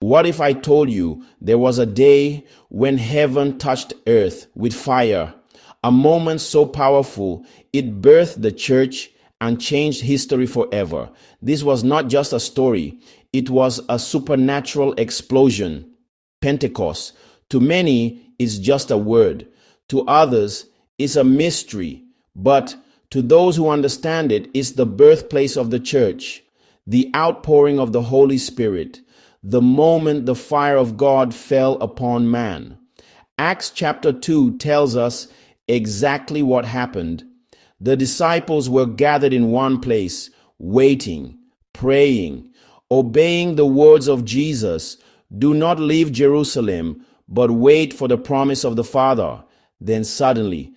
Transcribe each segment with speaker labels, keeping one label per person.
Speaker 1: What if I told you there was a day when heaven touched earth with fire, a moment so powerful it birthed the church and changed history forever? This was not just a story, it was a supernatural explosion. Pentecost, to many, is just a word. To others, it's a mystery. But to those who understand it, it's the birthplace of the church, the outpouring of the Holy Spirit, the moment the fire of God fell upon man. Acts chapter 2 tells us exactly what happened. The disciples were gathered in one place, waiting, praying, obeying the words of Jesus. Do not leave Jerusalem, but wait for the promise of the Father. Then suddenly,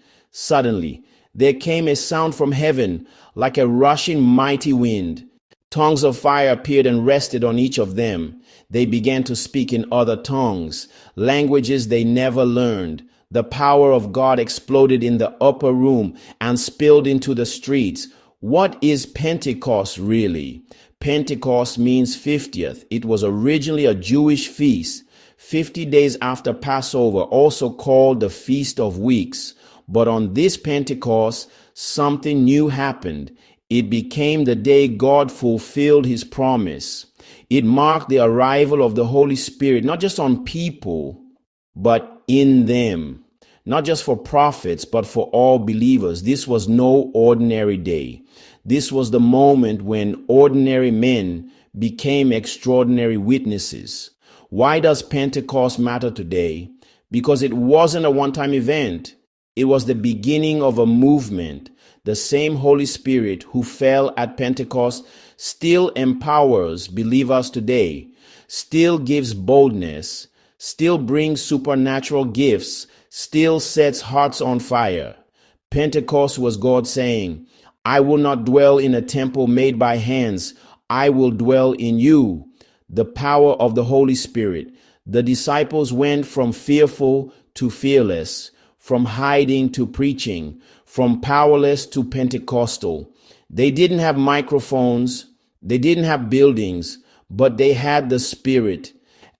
Speaker 1: there came a sound from heaven like a rushing mighty wind. Tongues of fire appeared and rested on each of them. They began to speak in other tongues, languages they never learned. The power of God exploded in the upper room and spilled into the streets. What is Pentecost really? Pentecost means 50th. It was originally a Jewish feast, 50 days after Passover, also called the Feast of Weeks. But on this Pentecost, something new happened. It became the day God fulfilled his promise. It marked the arrival of the Holy Spirit, not just on people, but in them. Not just for prophets, but for all believers. This was no ordinary day. This was the moment when ordinary men became extraordinary witnesses. Why does Pentecost matter today? Because it wasn't a one-time event. It was the beginning of a movement. The same Holy Spirit who fell at Pentecost still empowers believers today, still gives boldness, still brings supernatural gifts, still sets hearts on fire. Pentecost was God saying, I will not dwell in a temple made by hands. I will dwell in you. The power of the Holy Spirit. The disciples went from fearful to fearless, from hiding to preaching, from powerless to Pentecostal. They didn't have microphones, they didn't have buildings, but they had the Spirit.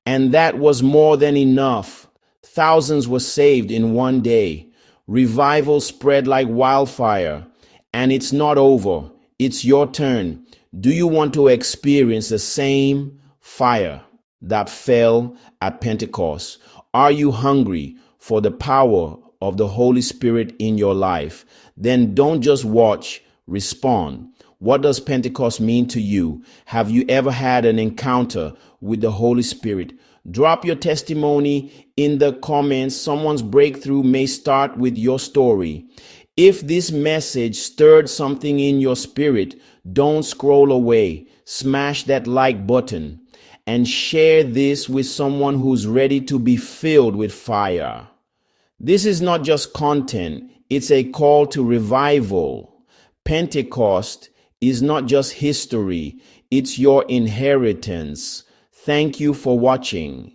Speaker 1: And that was more than enough. Thousands were saved in one day. Revival spread like wildfire. And it's not over. It's your turn. Do you want to experience the same fire that fell at Pentecost? Are you hungry for the power of the Holy Spirit in your life? Then don't just watch, respond. What does Pentecost mean to you? Have you ever had an encounter with the Holy Spirit? Drop your testimony in the comments. Someone's breakthrough may start with your story. If this message stirred something in your spirit, don't scroll away. Smash that like button and share this with someone who's ready to be filled with fire. This is not just content, it's a call to revival. Pentecost is not just history, it's your inheritance. Thank you for watching.